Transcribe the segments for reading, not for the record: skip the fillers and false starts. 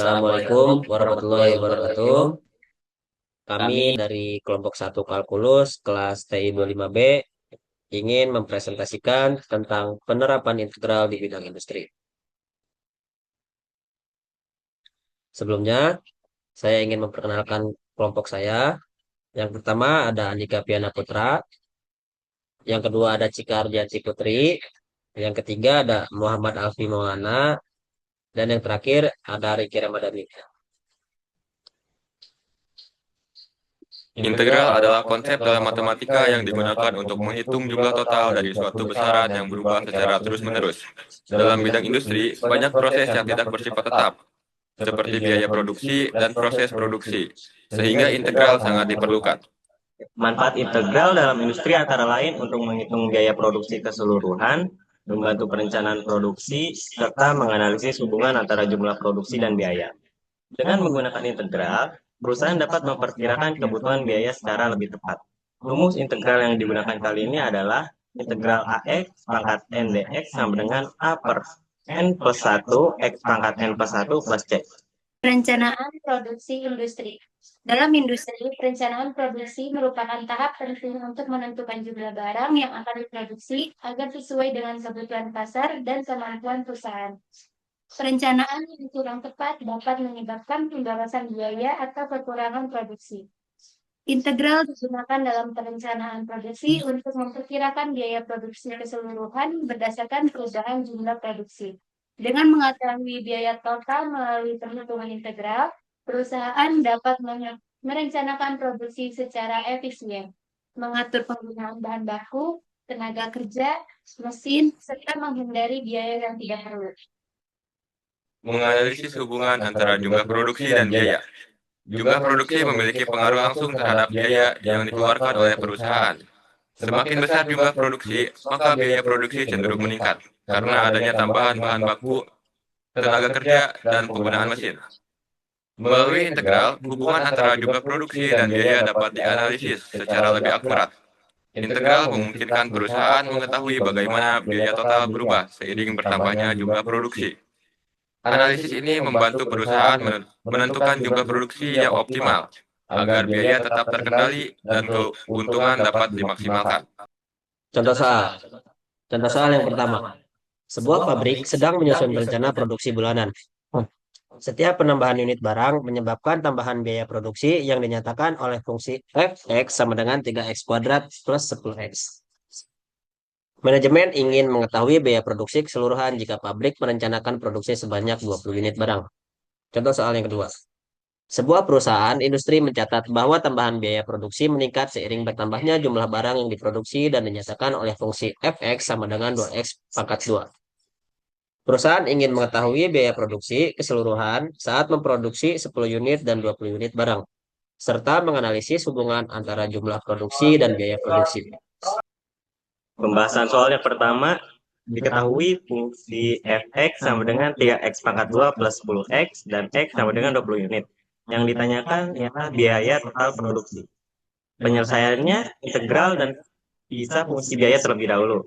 Assalamualaikum warahmatullahi wabarakatuh. Kami dari kelompok 1 Kalkulus kelas TI 25B ingin mempresentasikan tentang penerapan integral di bidang industri. Sebelumnya, saya ingin memperkenalkan kelompok saya. Yang pertama ada Andika Piana Putra, yang kedua ada Cika Ardianti Putri, yang ketiga ada Muhammad Alfi Maulana, dan yang terakhir ada Riki Ramadhani. Integral adalah konsep dalam matematika yang digunakan untuk menghitung jumlah total dari suatu besaran yang berubah secara terus-menerus. Dalam bidang industri, banyak proses yang tidak bersifat tetap, seperti biaya produksi dan proses produksi, sehingga integral sangat diperlukan. Manfaat integral dalam industri antara lain untuk menghitung biaya produksi keseluruhan, membantu perencanaan produksi, serta menganalisis hubungan antara jumlah produksi dan biaya. Dengan menggunakan integral, perusahaan dapat memperkirakan kebutuhan biaya secara lebih tepat. Rumus integral yang digunakan kali ini adalah integral AX pangkat N dx sama dengan A per N plus 1 X pangkat N plus 1 plus C. Perencanaan produksi industri. Dalam industri, perencanaan produksi merupakan tahap penting untuk menentukan jumlah barang yang akan diproduksi agar sesuai dengan kebutuhan pasar dan kemampuan perusahaan. Perencanaan yang kurang tepat dapat menyebabkan pembalasan biaya atau kekurangan produksi. Integral digunakan dalam perencanaan produksi untuk memperkirakan biaya produksi keseluruhan berdasarkan perubahan jumlah produksi. Dengan mengetahui biaya total melalui perhitungan integral, perusahaan dapat merencanakan produksi secara efisien, mengatur penggunaan bahan baku, tenaga kerja, mesin, serta menghindari biaya yang tidak perlu. Menganalisis hubungan antara jumlah produksi dan biaya. Jumlah produksi memiliki pengaruh langsung terhadap biaya yang dikeluarkan oleh perusahaan. Semakin besar jumlah produksi, maka biaya produksi cenderung meningkat karena adanya tambahan bahan baku, tenaga kerja, dan penggunaan mesin. Melalui integral, hubungan antara jumlah produksi dan biaya dapat dianalisis secara lebih akurat. Integral memungkinkan perusahaan mengetahui bagaimana biaya total berubah seiring bertambahnya jumlah produksi. Analisis ini membantu perusahaan menentukan jumlah produksi yang optimal, agar biaya tetap terkendali dan keuntungan dapat dimaksimalkan. Contoh soal. Contoh soal yang pertama. Sebuah pabrik sedang menyusun rencana produksi bulanan. Setiap penambahan unit barang menyebabkan tambahan biaya produksi yang dinyatakan oleh fungsi Fx sama dengan 3x kuadrat plus 10x. Manajemen ingin mengetahui biaya produksi keseluruhan jika pabrik merencanakan produksi sebanyak 20 unit barang. Contoh soal yang kedua. Sebuah perusahaan industri mencatat bahwa tambahan biaya produksi meningkat seiring bertambahnya jumlah barang yang diproduksi dan dinyatakan oleh fungsi Fx sama dengan 2x pangkat 2. Perusahaan ingin mengetahui biaya produksi keseluruhan saat memproduksi 10 unit dan 20 unit barang, serta menganalisis hubungan antara jumlah produksi dan biaya produksi. Pembahasan soal yang pertama, diketahui fungsi Fx sama dengan 3x pangkat 2 plus 10x dan x sama dengan 20 unit. Yang ditanyakan ialah biaya total produksi. Penyelesaiannya integral dan bisa fungsi biaya terlebih dahulu.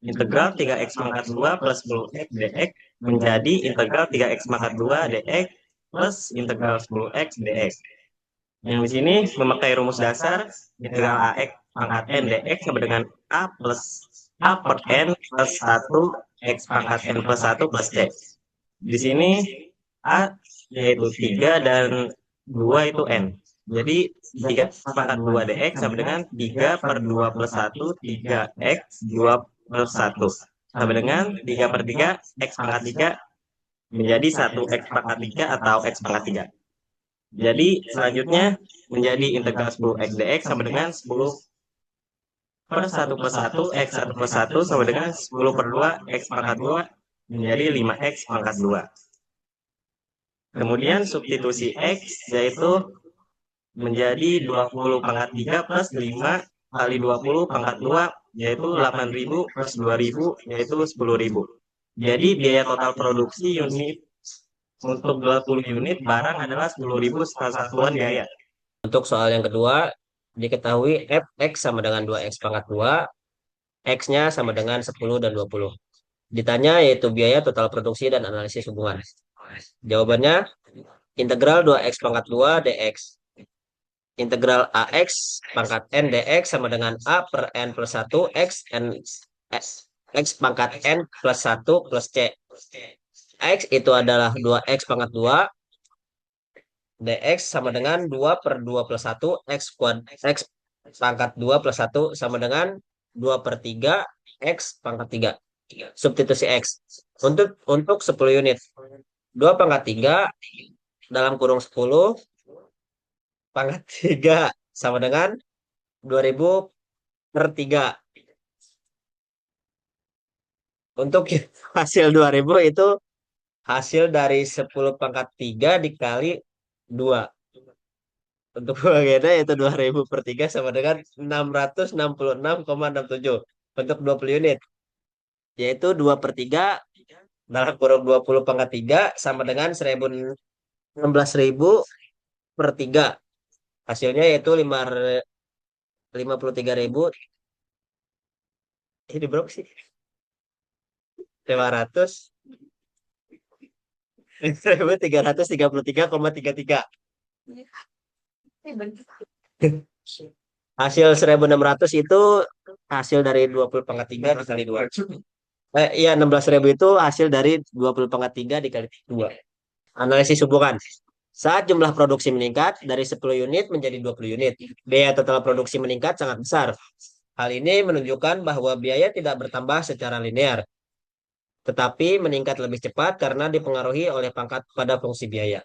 Integral 3x pangkat 2 plus 10x dx menjadi integral 3x pangkat 2 dx plus integral 10x dx. Yang di sini memakai rumus dasar integral ax pangkat n dx sama dengan a plus a per n plus 1 x pangkat n plus 1 plus c. Di sini a yaitu 3 dan 2 itu n. Jadi 3 pangkat 2 dx sama dengan 3 per 2 plus 1, 3x 2 plus 1. Sama dengan 3 per 3, x pangkat 3 menjadi 1x pangkat 3 atau x pangkat 3. Jadi selanjutnya menjadi integral 10x dx sama dengan 10 per 1 plus 1, x 1 plus 1 sama dengan 10 per 2, x pangkat 2 menjadi 5x pangkat 2. Kemudian substitusi x yaitu menjadi 20 pangkat 3 plus 5 kali 20 pangkat 2 yaitu 8.000 plus 2.000 yaitu 10.000. Jadi biaya total produksi unit untuk 20 unit barang adalah 10.000 satuan biaya. Untuk soal yang kedua, diketahui Fx sama dengan 2x pangkat 2, x-nya sama dengan 10 dan 20. Ditanya yaitu biaya total produksi dan analisis hubungan. Jawabannya Integral 2x pangkat 2 dx. Integral AX pangkat N dx sama dengan A per N plus 1 X N X pangkat N plus 1 plus C. X itu adalah 2X pangkat 2 dx sama dengan 2 per 2 plus 1 X pangkat 2 plus 1 sama dengan 2 per 3 X pangkat 3. Substitusi X. Untuk 10 unit. 2 pangkat 3 dalam kurung 10 pangkat 3 sama dengan 2000 per 3. Untuk hasil 2000 itu hasil dari 10 pangkat 3 dikali 2. Untuk bagiannya itu 2000 per 3 sama dengan 666,67 untuk 20 unit. Yaitu 2 per 3 dalam kurung 20 pangkat 3 sama dengan 16.000 per 3. Hasilnya yaitu 53.000. Ini berapa sih? 500 1.333,33. Hasil 1.600 itu hasil dari 20 pangkat 3 dikali 2. Iya, 16.000 itu hasil dari 20 pangkat 3 dikali 2. Analisis hubungan. Saat jumlah produksi meningkat dari 10 unit menjadi 20 unit, biaya total produksi meningkat sangat besar. Hal ini menunjukkan bahwa biaya tidak bertambah secara linear, tetapi meningkat lebih cepat karena dipengaruhi oleh pangkat pada fungsi biaya.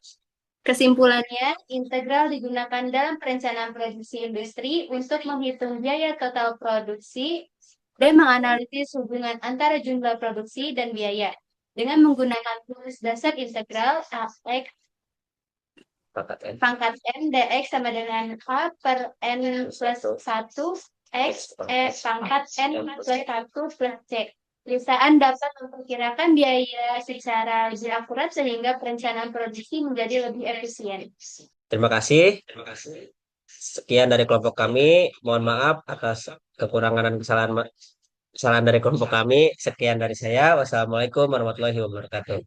Kesimpulannya, integral digunakan dalam perencanaan produksi industri untuk menghitung biaya total produksi dan menganalisis hubungan antara jumlah produksi dan biaya. Dengan menggunakan rumus dasar integral AX pangkat N dx sama dengan A per N plus 1 X pangkat N plus 1 plus C. Perusahaan dapat memperkirakan biaya secara lebih akurat sehingga perencanaan produksi menjadi lebih efisien. Terima kasih. Sekian dari kelompok kami. Mohon maaf atas kekurangan dan kesalahan dari kelompok kami. Sekian dari saya. Wassalamualaikum warahmatullahi wabarakatuh.